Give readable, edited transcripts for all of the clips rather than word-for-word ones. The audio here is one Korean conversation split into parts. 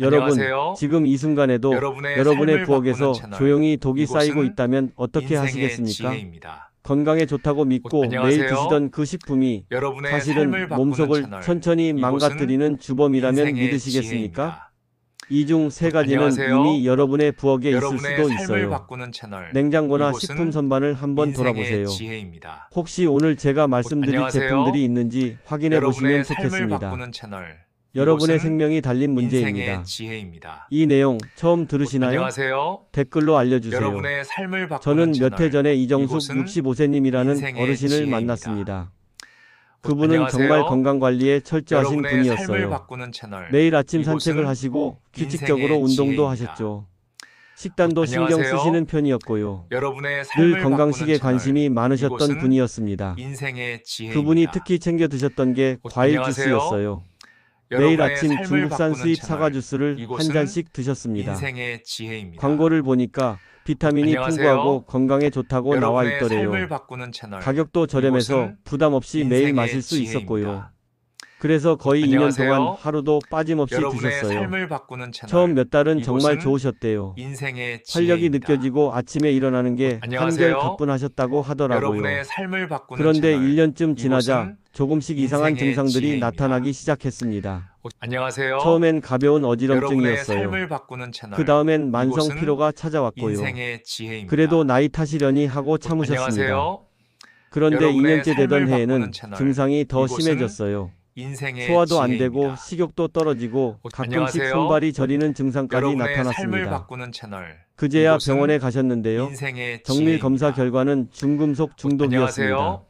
여러분, 안녕하세요. 지금 이 순간에도 여러분의 여러분의 삶을 부엌에서 바꾸는 채널. 조용히 독이 이곳은 쌓이고 있다면 어떻게 인생의 하시겠습니까? 지혜입니다. 건강에 좋다고 믿고 매일 안녕하세요. 드시던 그 식품이 여러분의 사실은 삶을 바꾸는 몸속을 채널. 천천히 이곳은 망가뜨리는 주범이라면 인생의 믿으시겠습니까? 지혜입니다. 이 중 세 가지는 안녕하세요. 이미 여러분의 부엌에 있을 여러분의 수도 삶을 있어요. 바꾸는 채널. 냉장고나 이곳은 식품 선반을 한번 인생의 돌아보세요. 지혜입니다. 혹시 오늘 제가 말씀드릴 안녕하세요. 제품들이 있는지 확인해 보시면 여러분의 삶을 좋겠습니다. 바꾸는 채널. 여러분의 이곳은 생명이 달린 문제입니다. 인생의 지혜입니다. 이 내용 처음 들으시나요? 안녕하세요. 댓글로 알려주세요. 여러분의 삶을 바꾸는 저는 채널. 몇 해 전에 이정숙 이곳은 65세님이라는 인생의 어르신을 지혜입니다. 만났습니다. 그분은 안녕하세요. 정말 건강관리에 철저하신 여러분의 삶을 분이었어요. 바꾸는 채널. 매일 아침 이곳은 산책을 하시고 규칙적으로 인생의 운동도 지혜입니다. 하셨죠. 식단도 신경 안녕하세요. 쓰시는 편이었고요. 여러분의 삶을 늘 건강식에 바꾸는 관심이 채널. 많으셨던 이곳은 분이었습니다. 인생의 지혜입니다. 그분이 특히 챙겨 드셨던 게 과일 안녕하세요. 주스였어요. 매일 여러분의 아침 삶을 중국산 바꾸는 수입 채널. 사과 주스를 한 이곳은 잔씩 드셨습니다. 인생의 지혜입니다. 광고를 보니까 비타민이 안녕하세요. 풍부하고 건강에 좋다고 나와 여러분의 있더래요. 삶을 바꾸는 채널. 가격도 저렴해서 이곳은 부담 없이 매일 인생의 마실 수 지혜입니다. 있었고요. 그래서 거의 2년 안녕하세요. 동안 하루도 빠짐없이 여러분의 드셨어요. 삶을 바꾸는 채널. 처음 몇 달은 정말 이곳은 좋으셨대요. 인생의 활력이 지혜입니다. 느껴지고 아침에 일어나는 게 안녕하세요. 한결 가뿐하셨다고 하더라고요. 여러분의 삶을 바꾸는 그런데 채널. 1년쯤 지나자 이곳은 조금씩 이상한 인생의 증상들이 지혜입니다. 나타나기 시작했습니다. 안녕하세요. 처음엔 가벼운 여러분의 어지럼증이었어요. 삶을 바꾸는 채널. 그 다음엔 만성 이곳은 피로가 찾아왔고요. 인생의 지혜입니다. 그래도 나이 탓이려니 하고 참으셨습니다. 안녕하세요. 그런데 여러분의 2년째 되던 삶을 해에는 바꾸는 채널. 증상이 더 이곳은 심해졌어요. 인생의 소화도 안 지혜입니다. 되고 식욕도 떨어지고 가끔씩 안녕하세요. 손발이 저리는 증상까지 여러분의 삶을 나타났습니다. 바꾸는 채널. 그제야 이곳은 병원에 가셨는데요. 인생의 정밀 검사 지혜입니다. 결과는 중금속 중독이었습니다. 안녕하세요.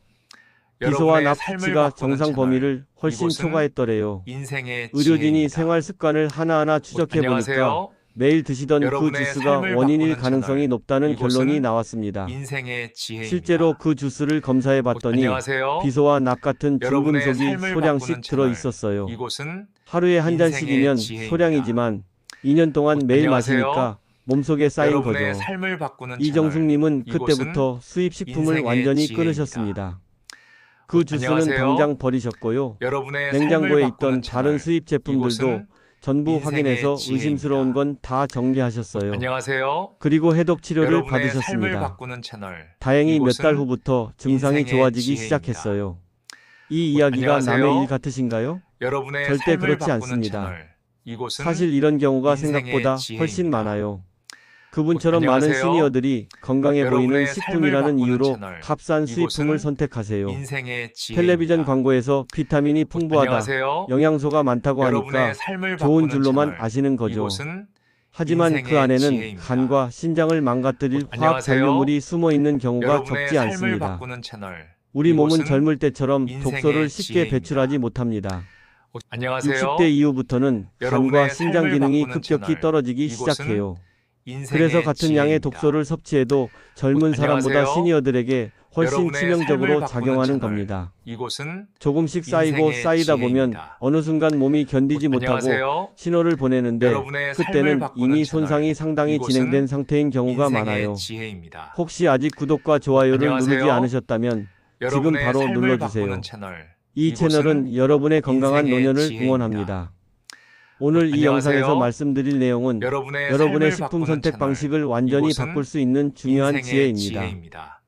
기소와 여러분의 납 삶을 수치가 바꾸는 정상 채널. 범위를 훨씬 이곳은 초과했더래요. 인생의 의료진이 지혜입니다. 생활 습관을 하나하나 추적해 보니까 안녕하세요. 매일 드시던 그 여러분의 주스가 삶을 원인일 바꾸는 가능성이 채널. 높다는 이곳은 결론이 나왔습니다. 인생의 지혜입니다. 실제로 그 주스를 검사해 봤더니 안녕하세요. 비소와 납 같은 여러분의 중금속이 삶을 소량씩 바꾸는 들어 채널. 있었어요. 이곳은 하루에 한 인생의 잔씩이면 지혜입니다. 소량이지만 2년 동안 매일 안녕하세요. 마시니까 몸속에 쌓인 여러분의 거죠. 삶을 바꾸는 이정숙님은 채널. 그때부터 수입 식품을 인생의 완전히 지혜입니다. 끊으셨습니다. 그 주스는 안녕하세요. 당장 버리셨고요. 여러분의 냉장고에 삶을 있던 바꾸는 다른 채널. 수입 제품들도 이곳은 전부 인생의 확인해서 지혜입니다. 의심스러운 건 다 정리하셨어요. 안녕하세요. 그리고 해독 치료를 여러분의 삶을 받으셨습니다. 바꾸는 채널. 다행히 몇 이곳은 달 후부터 증상이 인생의 좋아지기 지혜입니다. 시작했어요. 이 이야기가 안녕하세요. 남의 일 같으신가요? 여러분의 절대 삶을 그렇지 바꾸는 않습니다. 채널. 이곳은 사실 이런 경우가 인생의 생각보다 지혜입니다. 훨씬 많아요. 그분처럼 많은 안녕하세요. 시니어들이 건강해 보이는 여러분의 삶을 식품이라는 바꾸는 이유로 채널. 값싼 이곳은 수입품을 선택하세요. 인생의 지혜입니다. 텔레비전 광고에서 비타민이 풍부하다, 안녕하세요. 영양소가 많다고 하니까 여러분의 삶을 좋은 바꾸는 줄로만 채널. 아시는 거죠. 이곳은 하지만 그 인생의 안에는 지혜입니다. 간과 신장을 망가뜨릴 화학 안녕하세요. 잔류물이 숨어 있는 경우가 여러분의 적지 삶을 않습니다. 바꾸는 채널. 우리 몸은 이곳은 젊을 때처럼 인생의 독소를 쉽게 지혜입니다. 배출하지 못합니다. 안녕하세요. 60대 이후부터는 간과 여러분의 신장 삶을 기능이 바꾸는 급격히 채널. 떨어지기 이곳은 시작해요. 인생의 그래서 같은 양의 지혜입니다. 독소를 섭취해도 젊은 사람보다 안녕하세요. 시니어들에게 훨씬 여러분의 치명적으로 삶을 바꾸는 작용하는 채널. 겁니다. 이곳은 조금씩 쌓이고 인생의 쌓이다 보면 지혜입니다. 어느 순간 몸이 견디지 못하고 안녕하세요. 신호를 보내는데 여러분의 삶을 그때는 바꾸는 이미 채널. 손상이 상당히 이곳은 진행된 상태인 경우가 인생의 많아요. 지혜입니다. 혹시 아직 구독과 좋아요를 안녕하세요. 누르지 않으셨다면 지금 여러분의 바로 삶을 눌러주세요. 바꾸는 채널. 이 이곳은 채널은 여러분의 건강한 인생의 노년을 지혜입니다. 응원합니다. 오늘 이 안녕하세요. 영상에서 말씀드릴 내용은 여러분의 여러분의 삶을 식품 바꾸는 선택 채널. 방식을 완전히 이곳은 바꿀 수 있는 중요한 인생의 지혜입니다. 지혜입니다.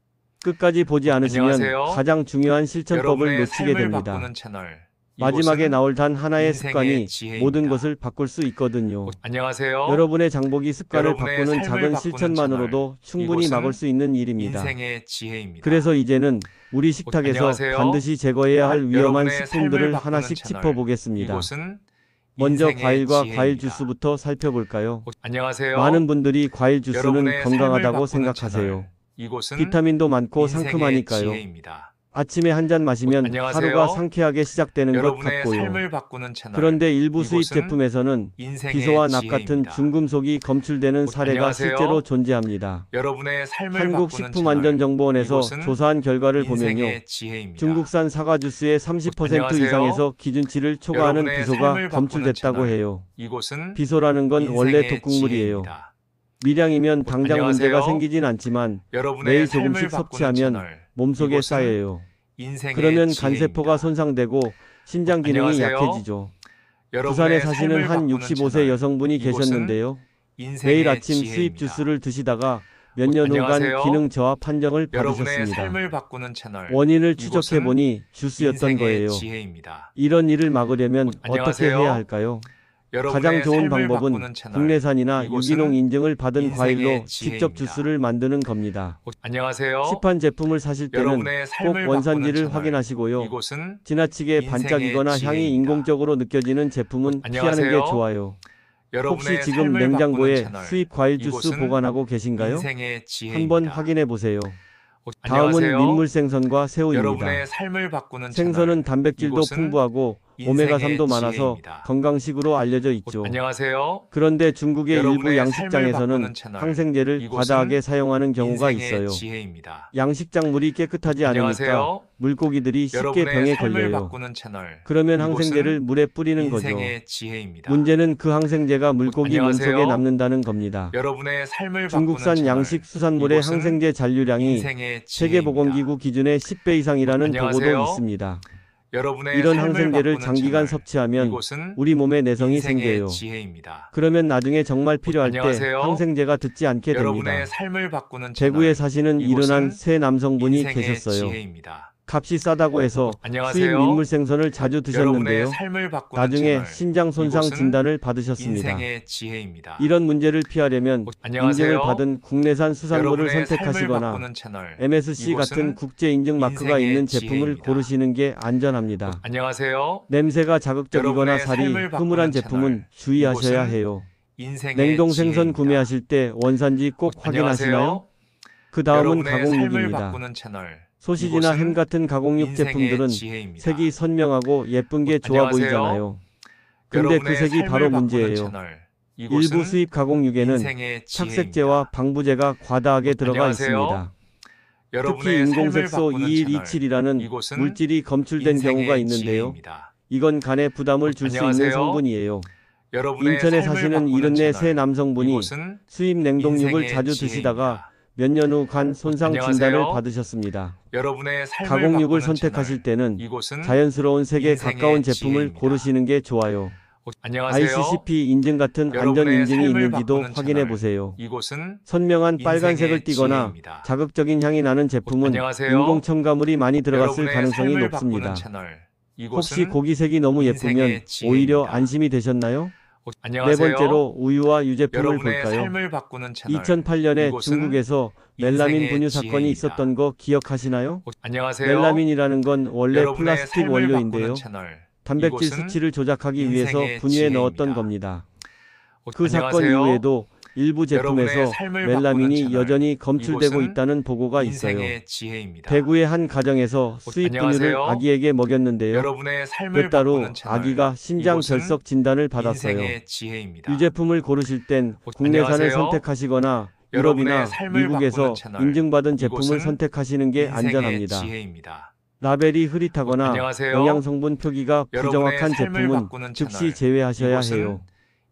끝까지 보지 않으시면 안녕하세요. 가장 중요한 실천법을 여러분의 놓치게 삶을 됩니다. 바꾸는 채널. 마지막에 이곳은 나올 단 하나의 인생의 습관이 지혜입니다. 모든 것을 바꿀 수 있거든요. 안녕하세요. 여러분의 장보기 습관을 여러분의 바꾸는 삶을 작은 바꾸는 실천만으로도 충분히 이곳은 막을 수 있는 일입니다. 인생의 지혜입니다. 그래서 이제는 우리 식탁에서 안녕하세요. 반드시 제거해야 할 위험한 여러분의 식품들을 삶을 하나씩 바꾸는 채널. 짚어보겠습니다. 이곳은 먼저 인생의 과일과 과일 지혜입니다. 주스부터 살펴볼까요? 안녕하세요. 많은 분들이 과일 주스는 여러분의 건강하다고 삶을 바꾸는 생각하세요. 채널. 이곳은 비타민도 많고 인생의 상큼하니까요. 지혜입니다. 아침에 한 잔 마시면 안녕하세요. 하루가 상쾌하게 시작되는 것 여러분의 같고요. 삶을 바꾸는 채널. 그런데 일부 수입 이곳은 제품에서는 인생의 비소와 납 같은 지혜입니다. 중금속이 검출되는 사례가 안녕하세요. 실제로 존재합니다. 여러분의 삶을 바꾸는 채널. 한국식품안전정보원에서 이곳은 조사한 결과를 보면요. 인생의 지혜입니다. 중국산 사과 주스의 30% 안녕하세요. 이상에서 기준치를 초과하는 여러분의 비소가 삶을 검출됐다고 바꾸는 해요. 이곳은 비소라는 건 원래 인생의 독극물이에요. 지혜입니다. 미량이면 당장 안녕하세요. 문제가 생기진 않지만 여러분의 매일 삶을 조금씩 바꾸는 섭취하면 채널. 몸속에 이곳은 쌓여요. 인생의 그러면 지혜입니다. 간세포가 손상되고 신장 기능이 안녕하세요. 약해지죠. 부산에 사시는 한 삶을 65세 바꾸는 여성분이 이곳은 계셨는데요. 인생의 매일 아침 수입 지혜입니다. 주스를 드시다가 몇 년 후간 안녕하세요. 기능 저하 판정을 여러분의 받으셨습니다. 삶을 바꾸는 채널. 원인을 이곳은 추적해보니 주스였던 인생의 거예요. 지혜입니다. 이런 일을 막으려면 어떻게 안녕하세요. 해야 할까요? 여러분의 가장 좋은 삶을 방법은 바꾸는 채널. 국내산이나 이곳은 유기농 인증을 받은 인생의 과일로 직접 지혜입니다. 주스를 만드는 겁니다. 안녕하세요. 시판 제품을 사실 때는 여러분의 꼭 삶을 원산지를 바꾸는 채널. 확인하시고요. 이곳은 지나치게 인생의 반짝이거나 향이 지혜입니다. 인공적으로 느껴지는 제품은 피하는 안녕하세요. 게 좋아요. 여러분의 혹시 지금 삶을 냉장고에 바꾸는 채널. 수입 과일 주스 이곳은 보관하고 계신가요? 인생의 지혜입니다. 한번 확인해 보세요. 다음은 안녕하세요. 민물 생선과 새우입니다. 여러분의 삶을 바꾸는 생선은 채널. 단백질도 이곳은 풍부하고 인생의 오메가3도 많아서 지혜입니다. 건강식으로 알려져 있죠. 안녕하세요. 그런데 중국의 일부 여러분의 삶을 양식장에서는 바꾸는 채널. 항생제를 이곳은 과다하게 사용하는 경우가 인생의 있어요. 지혜입니다. 양식장 물이 깨끗하지 않으니까 안녕하세요. 물고기들이 쉽게 여러분의 병에 삶을 걸려요. 바꾸는 채널. 그러면 이곳은 항생제를 물에 뿌리는 거죠. 인생의 지혜입니다. 문제는 그 항생제가 물고기 안녕하세요. 몸속에 남는다는 겁니다. 여러분의 삶을 중국산 바꾸는 채널. 양식 수산물의 이곳은 항생제 잔류량이 인생의 지혜입니다. 세계보건기구 기준의 10배 이상이라는 안녕하세요. 보고도 있습니다. 여러분의 이런 삶을 항생제를 바꾸는 장기간 채널. 섭취하면 이곳은 우리 몸에 내성이 인생의 생겨요. 지혜입니다. 그러면 나중에 정말 필요할 때 안녕하세요. 항생제가 듣지 않게 됩니다. 여러분의 삶을 바꾸는 채널. 대구에 사시는 이곳은 이른한 새 남성분이 인생의 계셨어요. 지혜입니다. 값이 싸다고 해서 안녕하세요. 수입 민물 생선을 자주 여러분의 드셨는데요. 삶을 바꾸는 나중에 채널. 신장 손상 이곳은 진단을 받으셨습니다. 인생의 지혜입니다. 이런 문제를 피하려면 안녕하세요. 인증을 받은 국내산 수산물을 여러분의 삶을 선택하시거나 바꾸는 채널. MSC 이곳은 같은 국제 인증 마크가 인생의 있는 제품을 지혜입니다. 고르시는 게 안전합니다. 안녕하세요. 냄새가 자극적이거나 여러분의 살이 삶을 바꾸는 흐물한 제품은 채널. 주의하셔야 이곳은 해요. 인생의 냉동 생선 지혜입니다. 구매하실 때 원산지 꼭 확인하시나요? 안녕하세요. 그 다음은 여러분의 삶을 가공육입니다. 바꾸는 채널. 소시지나 이곳은 햄 같은 가공육 인생의 제품들은 지혜입니다. 색이 선명하고 예쁜 게 좋아 안녕하세요. 보이잖아요. 근데 그 여러분의 색이 삶을 바로 바꾸는 문제예요. 채널. 이곳은 일부 수입 가공육에는 인생의 착색제와 방부제가 과다하게 들어가 안녕하세요. 있습니다. 특히 여러분의 인공색소 삶을 바꾸는 2127이라는 이곳은 물질이 검출된 인생의 경우가 있는데요. 지혜입니다. 이건 간에 부담을 줄 수 있는 안녕하세요. 성분이에요. 여러분의 인천에 삶을 사시는 바꾸는 74세 채널. 남성분이 이곳은 수입 냉동육을 인생의 자주 지혜입니다. 드시다가 몇 년 후 간 손상 안녕하세요. 진단을 받으셨습니다. 여러분의 삶을 가공육을 바꾸는 선택하실 채널. 때는 이곳은 자연스러운 색에 인생의 가까운 제품을 지혜입니다. 고르시는 게 좋아요. 안녕하세요. ICCP 인증 같은 안전 여러분의 인증이 삶을 있는지도 바꾸는 확인해 채널. 보세요. 이곳은 선명한 인생의 빨간색을 띠거나 지혜입니다. 자극적인 향이 나는 제품은 안녕하세요. 인공 첨가물이 많이 들어갔을 여러분의 가능성이 삶을 높습니다. 바꾸는 채널. 혹시 이곳은 고기색이 너무 예쁘면 인생의 지혜입니다. 오히려 안심이 되셨나요? 네 안녕하세요. 번째로 우유와 유제품을 여러분의 볼까요? 삶을 바꾸는 채널. 2008년에 이곳은 중국에서 멜라민 인생의 분유 사건이 지혜입니다. 있었던 거 기억하시나요? 안녕하세요. 멜라민이라는 건 원래 여러분의 플라스틱 삶을 원료인데요. 바꾸는 채널. 단백질 이곳은 수치를 조작하기 위해서 인생의 분유에 지혜입니다. 넣었던 겁니다. 그 사건 안녕하세요. 이후에도 일부 여러분의 제품에서 삶을 멜라민이 바꾸는 채널. 여전히 검출되고 이곳은 있다는 보고가 있어요. 인생의 지혜입니다. 대구의 한 가정에서 수입 분유를 안녕하세요. 아기에게 먹였는데요. 여러분의 삶을 몇 달 후 바꾸는 채널. 아기가 신장 이곳은 결석 진단을 받았어요. 인생의 지혜입니다. 유제품을 고르실 땐 국내산을 안녕하세요. 선택하시거나 여러분의 유럽이나 삶을 미국에서 바꾸는 채널. 인증받은 제품을 이곳은 선택하시는 게 인생의 안전합니다. 지혜입니다. 라벨이 흐릿하거나 안녕하세요. 영양성분 표기가 여러분의 부정확한 삶을 제품은 바꾸는 즉시 채널. 제외하셔야 이곳은 해요.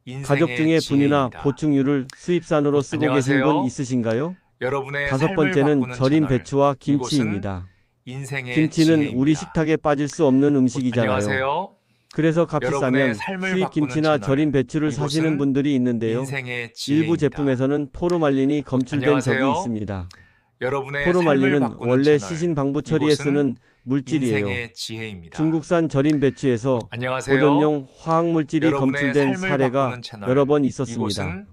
인생의 가족 중에 분유나 지혜입니다. 보충유를 수입산으로 쓰고 계신 안녕하세요. 분 있으신가요? 여러분의 다섯 삶을 번째는 바꾸는 절인 채널. 배추와 이곳은 김치입니다. 인생의 김치는 지혜입니다. 우리 식탁에 빠질 수 없는 음식이잖아요. 안녕하세요. 그래서 값이 여러분의 싸면 삶을 수입 바꾸는 김치나 채널. 절인 배추를 이곳은 사시는 분들이 있는데요. 인생의 지혜입니다. 일부 제품에서는 포르말린이 검출된 안녕하세요. 적이 있습니다. 여러분의 삶을 포르말린은 바꾸는 원래 채널. 시신 방부 처리에 이곳은 쓰는 물질이에요. 인생의 지혜입니다. 중국산 절인 배추에서 안녕하세요. 보존용 화학물질이 여러분의 검출된 삶을 사례가 바꾸는 채널. 여러 번 있었습니다. 이곳은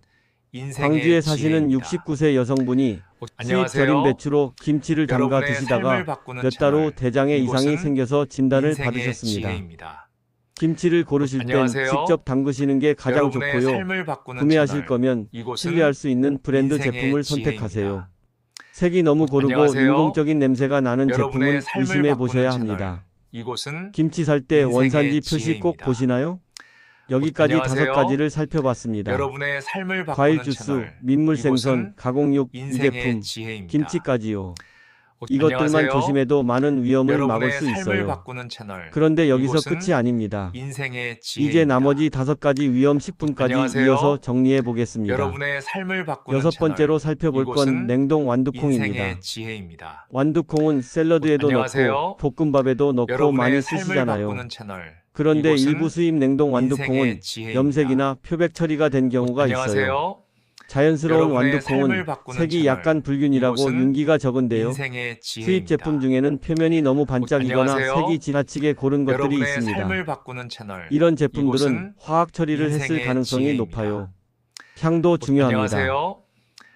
인생의 광주에 사시는 지혜입니다. 69세 여성분이 수입 안녕하세요. 절인 배추로 김치를 담가 여러분의 드시다가 삶을 바꾸는 몇 달 후 채널. 대장에 이상이 이곳은 생겨서 진단을 인생의 받으셨습니다. 지혜입니다. 김치를 고르실 땐 안녕하세요. 직접 담그시는 게 가장 여러분의 좋고요. 삶을 바꾸는 구매하실 채널. 거면 이곳은 신뢰할 수 있는 브랜드 인생의 제품을 지혜입니다. 선택하세요. 색이 너무 고르고 안녕하세요. 인공적인 냄새가 나는 여러분의 제품은 삶을 의심해 바꾸는 보셔야 채널. 합니다. 이곳은 김치 살 때 인생의 원산지 표시 꼭 지혜입니다. 보시나요? 여기까지 안녕하세요. 5가지를 살펴봤습니다. 여러분의 삶을 바꾸는 과일 주스, 채널. 민물 생선, 이곳은 가공육, 인생의 유제품, 지혜입니다. 김치까지요. 이것들만 안녕하세요. 조심해도 많은 위험을 막을 여러분의 수 삶을 있어요. 바꾸는 채널. 그런데 여기서 이곳은 끝이 아닙니다. 인생의 지혜입니다. 이제 나머지 5가지 위험 식품까지 안녕하세요. 이어서 정리해 보겠습니다. 여러분의 삶을 바꾸는 여섯 채널. 번째로 살펴볼 건 이곳은 냉동 완두콩입니다. 인생의 지혜입니다. 완두콩은 샐러드에도 안녕하세요. 넣고 볶음밥에도 넣고 여러분의 많이 삶을 쓰시잖아요. 바꾸는 채널. 그런데 이곳은 일부 수입 냉동 완두콩은 인생의 지혜입니다. 염색이나 표백 처리가 된 경우가 있어요. 안녕하세요. 자연스러운 여러분의 삶을 완두콩은 바꾸는 색이 채널. 약간 불균이라고 이곳은 윤기가 적은데요. 인생의 지혜입니다. 수입 제품 중에는 표면이 너무 반짝이거나 안녕하세요. 색이 지나치게 고른 것들이 여러분의 있습니다. 삶을 바꾸는 채널. 이런 제품들은 이곳은 화학 처리를 했을 인생의 가능성이 지혜입니다. 높아요. 향도 중요합니다. 안녕하세요.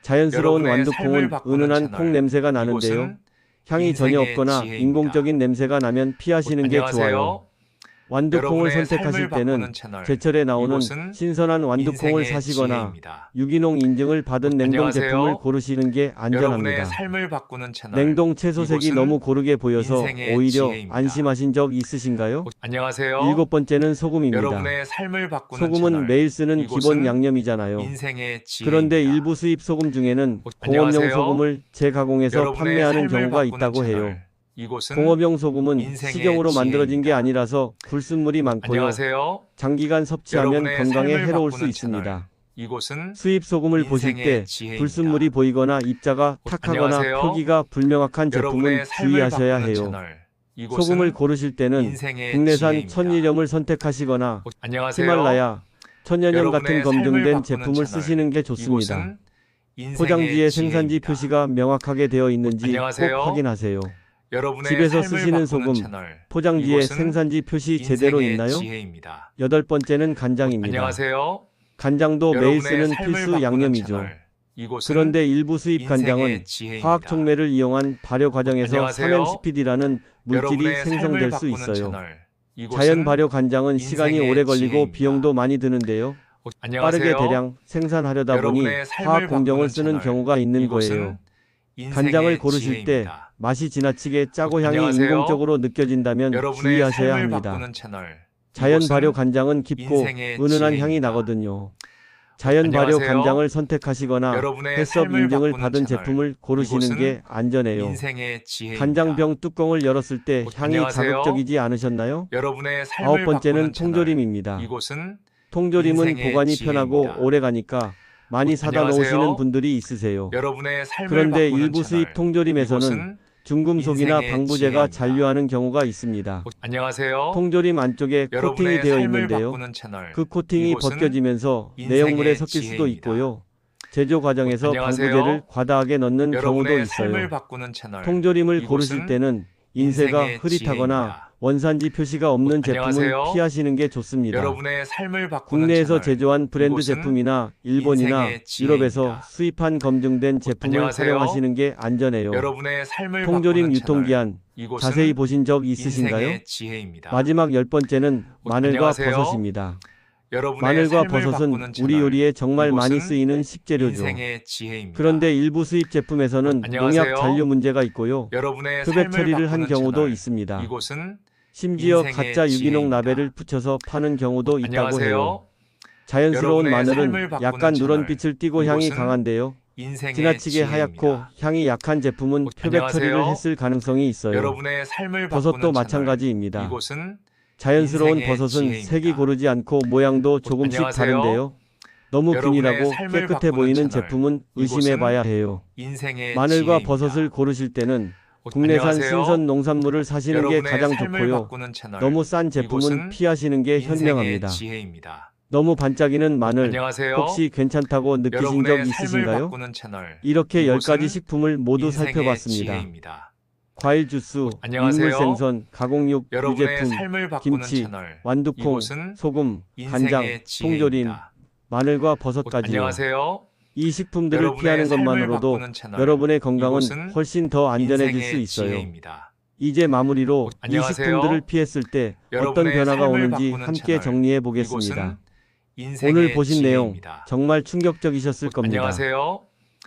자연스러운 여러분의 완두콩은 삶을 바꾸는 은은한 채널. 콩 냄새가 나는데요. 이곳은 향이 전혀 인생의 없거나 지혜입니다. 인공적인 냄새가 나면 피하시는 게 좋아요. 안녕하세요. 완두콩을 여러분의 선택하실 삶을 때는 바꾸는 채널. 제철에 나오는 이곳은 신선한 완두콩을 인생의 사시거나 지혜입니다. 유기농 인증을 받은 냉동 안녕하세요. 제품을 고르시는 게 여러분의 안전합니다. 삶을 바꾸는 채널. 냉동 채소색이 이곳은 너무 고르게 보여서 인생의 오히려 지혜입니다. 안심하신 적 있으신가요? 안녕하세요. 일곱 번째는 소금입니다. 여러분의 삶을 바꾸는 소금은 채널. 매일 쓰는 이곳은 기본 양념이잖아요. 인생의 지혜입니다. 그런데 일부 수입 소금 중에는 공업용 안녕하세요. 소금을 재가공해서 여러분의 판매하는 삶을 경우가 바꾸는 있다고 채널. 해요. 이곳은 공업용 소금은 인생의 식용으로 만들어진 게 지혜입니다. 아니라서 불순물이 많고요. 안녕하세요. 장기간 섭취하면 여러분의 건강에 삶을 해로울 수 바꾸는 있습니다. 채널. 이곳은 수입 소금을 보실 인생의 때 지혜입니다. 불순물이 보이거나 입자가 탁하거나 안녕하세요. 표기가 불명확한 제품은 여러분의 삶을 주의하셔야 바꾸는 해요. 채널. 이곳은 소금을 고르실 때는 인생의 국내산 지혜입니다. 천일염을 선택하시거나 안녕하세요. 히말라야, 천연염 같은 여러분의 삶을 검증된 바꾸는 제품을 채널. 쓰시는 게 좋습니다. 이곳은 인생의 포장지에 생산지 지혜입니다. 표시가 명확하게 되어 있는지 안녕하세요. 꼭 확인하세요. 여러분의 집에서 삶을 쓰시는 바꾸는 소금, 채널. 포장지에 이곳은 생산지 표시 제대로 인생의 있나요? 지혜입니다. 여덟 번째는 간장입니다. 안녕하세요. 간장도 매일 여러분의 쓰는 삶을 필수 바꾸는 양념이죠. 채널. 이곳은 그런데 일부 수입 인생의 간장은 지혜입니다. 화학 촉매를 이용한 발효 과정에서 안녕하세요. 3-MCPD라는 물질이 여러분의 생성될 삶을 수 바꾸는 있어요. 채널. 이곳은 자연 발효 간장은 시간이 인생의 오래 걸리고 지혜입니다. 비용도 많이 드는데요. 안녕하세요. 빠르게 대량 생산하려다 보니 여러분의 삶을 화학 공정을 바꾸는 쓰는 채널. 경우가 있는 이곳은 거예요. 인생의 간장을 고르실 때 지혜입니다. 맛이 지나치게 짜고 향이 안녕하세요. 인공적으로 느껴진다면 여러분의 주의하셔야 삶을 합니다. 바꾸는 채널. 자연 이곳은 발효 간장은 깊고 인생의 은은한 향이 지혜입니다. 나거든요. 자연 발효 안녕하세요. 간장을 선택하시거나 여러분의 해썹 삶을 인증을 바꾸는 받은 채널. 제품을 고르시는 이곳은 게 안전해요. 인생의 지혜입니다. 간장병 뚜껑을 열었을 때 향이 안녕하세요. 자극적이지 않으셨나요? 여러분의 삶을 아홉 번째는 바꾸는 채널. 통조림입니다. 이곳은 통조림은 인생의 보관이 지혜입니다. 편하고 오래 가니까 많이 사다 안녕하세요. 놓으시는 분들이 있으세요. 여러분의 삶을 그런데 바꾸는 일부 채널. 수입 통조림에서는 이곳은 중금속이나 인생의 방부제가 지혜입니다. 잔류하는 경우가 있습니다. 안녕하세요. 통조림 안쪽에 코팅이 여러분의 되어 삶을 있는데요. 바꾸는 채널. 그 코팅이 이곳은 벗겨지면서 인생의 내용물에 섞일 수도 지혜입니다. 있고요. 제조 과정에서 안녕하세요. 방부제를 과다하게 넣는 경우도 여러분의 삶을 있어요. 바꾸는 채널. 통조림을 이곳은 고르실 때는 인쇄가 인생의 흐릿하거나 지혜입니다. 원산지 표시가 없는 제품은 안녕하세요. 피하시는 게 좋습니다. 여러분의 삶을 바꾸는 국내에서 채널. 제조한 브랜드 이곳은 제품이나 일본이나 인생의 지혜입니다. 유럽에서 수입한 검증된 제품을 안녕하세요. 활용하시는 게 안전해요. 여러분의 삶을 통조림 바꾸는 유통기한 채널. 이곳은 자세히 보신 적 있으신가요? 인생의 지혜입니다. 마지막 열 번째는 마늘과 안녕하세요. 버섯입니다. 여러분의 마늘과 삶을 버섯은 바꾸는 채널. 우리 요리에 정말 많이 이곳은 쓰이는 식재료죠. 인생의 지혜입니다. 그런데 일부 수입 제품에서는 안녕하세요. 농약 잔류 문제가 있고요. 여러분의 흡액 삶을 처리를 한 바꾸는 경우도 채널. 있습니다. 이곳은 심지어 인생의 가짜 유기농 지혜입니다. 라벨을 붙여서 파는 경우도 있다고 해요. 안녕하세요. 자연스러운 여러분의 삶을 마늘은 바꾸는 약간 채널. 누런빛을 띠고 향이 이곳은 강한데요. 인생의 지나치게 지혜입니다. 하얗고 향이 약한 제품은 표백 처리를 안녕하세요. 했을 가능성이 있어요. 여러분의 삶을 버섯도 바꾸는 마찬가지입니다. 채널. 이곳은 자연스러운 인생의 버섯은 지혜입니다. 색이 고르지 않고 모양도 조금씩 안녕하세요. 다른데요. 너무 여러분의 균일하고 삶을 깨끗해 바꾸는 보이는 채널. 제품은 의심해 봐야 해요. 인생의 마늘과 지혜입니다. 버섯을 고르실 때는 국내산 안녕하세요. 신선 농산물을 사시는 게 여러분의 가장 삶을 좋고요. 바꾸는 채널. 너무 싼 제품은 이곳은 피하시는 게 인생의 현명합니다. 지혜입니다. 너무 반짝이는 마늘 안녕하세요. 혹시 괜찮다고 느끼신 적 여러분의 삶을 있으신가요? 바꾸는 채널. 이렇게 이곳은 10가지 식품을 모두 인생의 살펴봤습니다. 지혜입니다. 과일 주스, 안녕하세요. 민물 생선, 가공육, 여러분의 유제품, 삶을 바꾸는 김치, 채널. 완두콩, 이곳은 소금, 인생의 간장, 지혜입니다. 통조림, 마늘과 버섯까지요. 안녕하세요. 이 식품들을 여러분의 피하는 삶을 것만으로도 바꾸는 채널. 여러분의 건강은 이곳은 훨씬 더 안전해질 수 인생의 있어요. 지혜입니다. 이제 마무리로 이 안녕하세요. 식품들을 피했을 때 어떤 여러분의 변화가 삶을 오는지 바꾸는 함께 채널. 정리해 보겠습니다. 이곳은 인생의 오늘 보신 내용 지혜입니다. 정말 충격적이셨을 겁니다. 안녕하세요.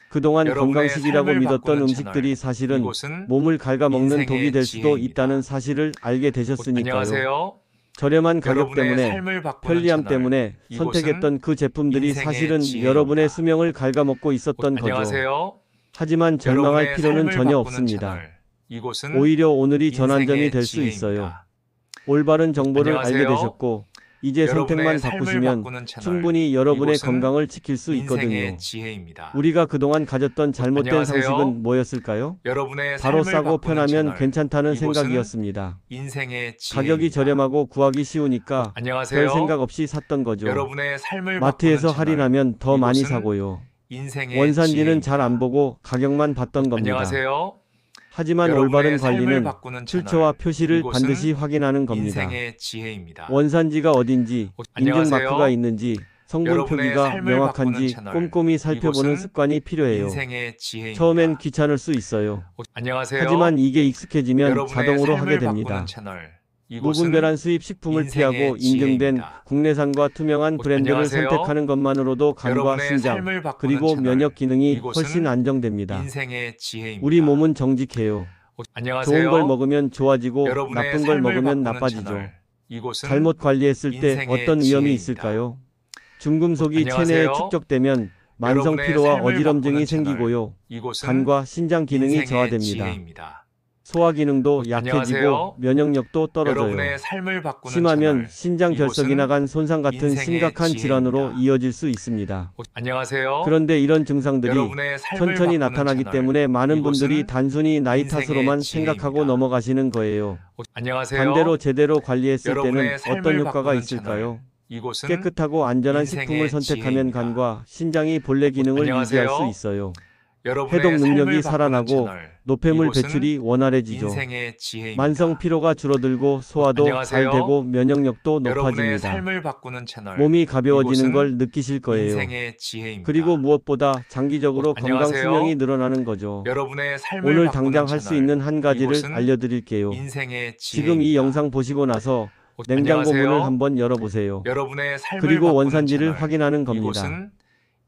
그동안 여러분의 건강식이라고 삶을 믿었던 바꾸는 음식들이 채널. 사실은 이곳은 몸을 갉아먹는 인생의 독이 될 수도 지혜입니다. 있다는 사실을 알게 되셨으니까요. 안녕하세요. 저렴한 가격 여러분의 때문에 삶을 바꾸는 편리함 채널. 때문에 이곳은 선택했던 그 제품들이 인생의 사실은 지혜입니다. 여러분의 수명을 갉아먹고 있었던 거죠. 안녕하세요. 하지만 절망할 여러분의 필요는 삶을 전혀 바꾸는 없습니다. 채널. 이곳은 오히려 오늘이 전환점이 인생의 될 수 있어요. 지혜입니다. 올바른 정보를 알게 안녕하세요. 되셨고 이제 여러분의 선택만 삶을 바꾸시면 바꾸는 채널. 충분히 여러분의 이곳은 건강을 지킬 수 있거든요. 인생의 지혜입니다. 우리가 그동안 가졌던 잘못된 안녕하세요. 상식은 뭐였을까요? 여러분의 바로 삶을 싸고 바꾸는 편하면 채널. 괜찮다는 이곳은 생각이었습니다. 인생의 지혜입니다. 가격이 저렴하고 구하기 쉬우니까 안녕하세요. 별 생각 없이 샀던 거죠. 여러분의 삶을 마트에서 바꾸는 채널. 할인하면 더 많이 이곳은 사고요. 인생의 원산지는 지혜입니다. 잘 안 보고 가격만 봤던 겁니다. 안녕하세요. 하지만 여러분의 올바른 삶을 관리는 바꾸는 출처와 채널. 표시를 이곳은 반드시 확인하는 겁니다. 인생의 지혜입니다. 원산지가 어딘지, 인증 안녕하세요. 마크가 있는지, 성분 여러분의 표기가 삶을 명확한지 바꾸는 채널. 꼼꼼히 살펴보는 이곳은 습관이 필요해요. 인생의 지혜입니다. 처음엔 귀찮을 수 있어요. 안녕하세요. 하지만 이게 익숙해지면 여러분의 자동으로 삶을 하게 됩니다. 바꾸는 채널. 이곳은 무분별한 수입 식품을 인생의 피하고 인증된 지혜입니다. 국내산과 투명한 브랜드를 안녕하세요. 선택하는 것만으로도 간과 여러분의 신장, 삶을 바꾸는 그리고 채널. 면역 기능이 이곳은 훨씬 안정됩니다. 인생의 지혜입니다. 우리 몸은 정직해요. 안녕하세요. 좋은 걸 먹으면 좋아지고 여러분의 나쁜 걸 삶을 먹으면 바꾸는 나빠지죠. 채널. 이곳은 잘못 관리했을 때 인생의 어떤 위험이 지혜입니다. 있을까요? 중금속이 안녕하세요. 체내에 축적되면 만성 여러분의 피로와 삶을 어지럼증이 바꾸는 채널. 생기고요. 이곳은 간과 신장 기능이 인생의 저하됩니다. 지혜입니다. 소화 기능도 약해지고 안녕하세요. 면역력도 떨어져요. 여러분의 삶을 바꾸는 심하면 채널. 신장 이곳은 결석이나 간 손상 같은 인생의 심각한 지혜입니다. 질환으로 이어질 수 있습니다. 안녕하세요. 그런데 이런 증상들이 여러분의 삶을 천천히 바꾸는 나타나기 채널. 때문에 많은 이곳은 분들이 단순히 나이 인생의 탓으로만 지혜입니다. 생각하고 넘어가시는 거예요. 안녕하세요. 반대로 제대로 관리했을 때는 여러분의 삶을 어떤 효과가 바꾸는 있을까요? 채널. 이곳은 깨끗하고 안전한 인생의 식품을 선택하면 지혜입니다. 간과 신장이 본래 기능을 안녕하세요. 유지할 수 있어요. 여러분의 해독 능력이 삶을 바꾸는 살아나고 채널. 노폐물 이곳은 배출이 원활해지죠. 인생의 지혜입니다. 만성 피로가 줄어들고 소화도 안녕하세요. 잘 되고 면역력도 여러분의 높아집니다. 삶을 바꾸는 채널. 몸이 가벼워지는 이곳은 걸 느끼실 거예요. 인생의 지혜입니다. 그리고 무엇보다 장기적으로 건강 안녕하세요. 수명이 늘어나는 거죠. 여러분의 삶을 오늘 바꾸는 당장 할 수 채널. 있는 한 가지를 이곳은 알려드릴게요. 인생의 지혜입니다. 지금 이 영상 보시고 나서 냉장고 안녕하세요. 문을 한번 열어보세요. 여러분의 삶을 그리고 바꾸는 원산지를 채널. 확인하는 겁니다. 이곳은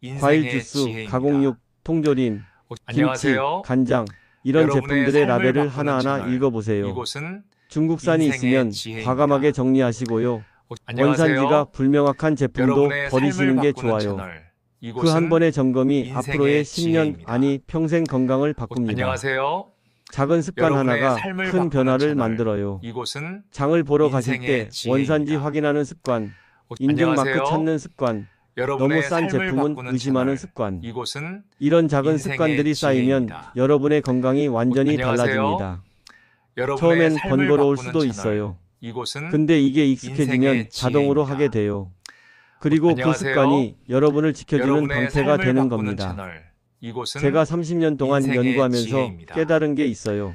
인생의 과일 주스, 지혜입니다. 가공육, 통조림, 김치, 안녕하세요. 간장 이런 여러분의 제품들의 삶을 라벨을 바꾸는 하나하나 채널. 읽어보세요. 이곳은 중국산이 인생의 있으면 지혜입니다. 과감하게 정리하시고요. 안녕하세요. 원산지가 불명확한 제품도 여러분의 버리시는 삶을 게 바꾸는 좋아요. 채널. 그 이곳은 한 번의 점검이 인생의 앞으로의 10년 지혜입니다. 아니 평생 건강을 바꿉니다. 안녕하세요. 작은 습관 여러분의 하나가 삶을 큰 바꾸는 변화를 채널. 만들어요. 이곳은 장을 보러 가실 인생의 때 지혜입니다. 원산지 확인하는 습관, 인증 안녕하세요. 마크 찾는 습관, 여러분의 너무 싼 삶을 제품은 바꾸는 의심하는 채널. 습관. 이곳은 이런 작은 인생의 습관들이 쌓이면 지혜입니다. 여러분의 건강이 완전히 안녕하세요. 달라집니다. 여러분의 처음엔 삶을 번거로울 바꾸는 수도 채널. 있어요. 이곳은 근데 이게 익숙해지면 인생의 자동으로 지혜입니다. 하게 돼요. 그리고 그 안녕하세요. 습관이 여러분을 지켜주는 여러분의 방패가 삶을 되는 바꾸는 겁니다. 채널. 이곳은 제가 30년 동안 인생의 연구하면서 지혜입니다. 깨달은 게 있어요.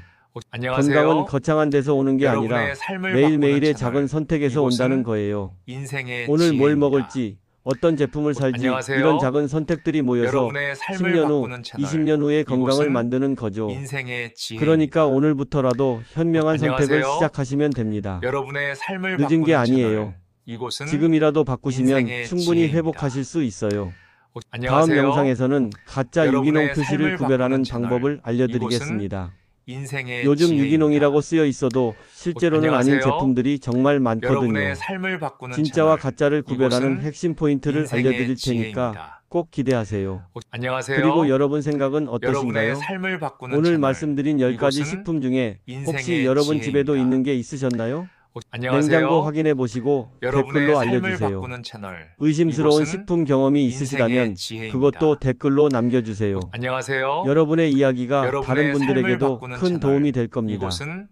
안녕하세요. 건강은 거창한 데서 오는 게 아니라 여러분의 삶을 매일매일의 바꾸는 채널. 작은 선택에서 이곳은 온다는 거예요. 인생의 오늘 뭘 지혜입니다. 먹을지, 어떤 제품을 살지 안녕하세요. 이런 작은 선택들이 모여서 여러분의 삶을 10년 후, 바꾸는 채널. 20년 후의 건강을 이곳은 만드는 거죠. 인생의 지혜. 그러니까 오늘부터라도 현명한 선택을 안녕하세요. 시작하시면 됩니다. 여러분의 삶을 늦은 바꾸는 게 아니에요. 채널. 이곳은 지금이라도 바꾸시면 인생의 충분히 지혜입니다. 회복하실 수 있어요. 다음 안녕하세요. 영상에서는 가짜 여러분의 유기농 삶을 표시를 구별하는 바꾸는 채널. 방법을 알려드리겠습니다. 인생의 요즘 지혜입니다. 유기농이라고 쓰여 있어도 실제로는 아닌 안녕하세요. 제품들이 정말 많거든요. 여러분의 삶을 바꾸는 진짜와 채널. 가짜를 구별하는 이곳은 핵심 포인트를 인생의 알려드릴 테니까 지혜입니다. 꼭 기대하세요. 안녕하세요. 그리고 여러분 생각은 여러분의 어떠신가요? 삶을 바꾸는 오늘 채널. 말씀드린 10가지 이곳은 식품 중에 혹시 인생의 여러분 지혜입니다. 집에도 있는 게 있으셨나요? 안녕하세요. 냉장고 확인해 보시고 여러분의 댓글로 삶을 알려주세요. 바꾸는 채널. 의심스러운 이곳은 식품 경험이 인생의 있으시다면 지혜입니다. 그것도 댓글로 남겨주세요. 안녕하세요. 여러분의 이야기가 여러분의 다른 삶을 분들에게도 바꾸는 큰 채널. 도움이 될 겁니다. 이곳은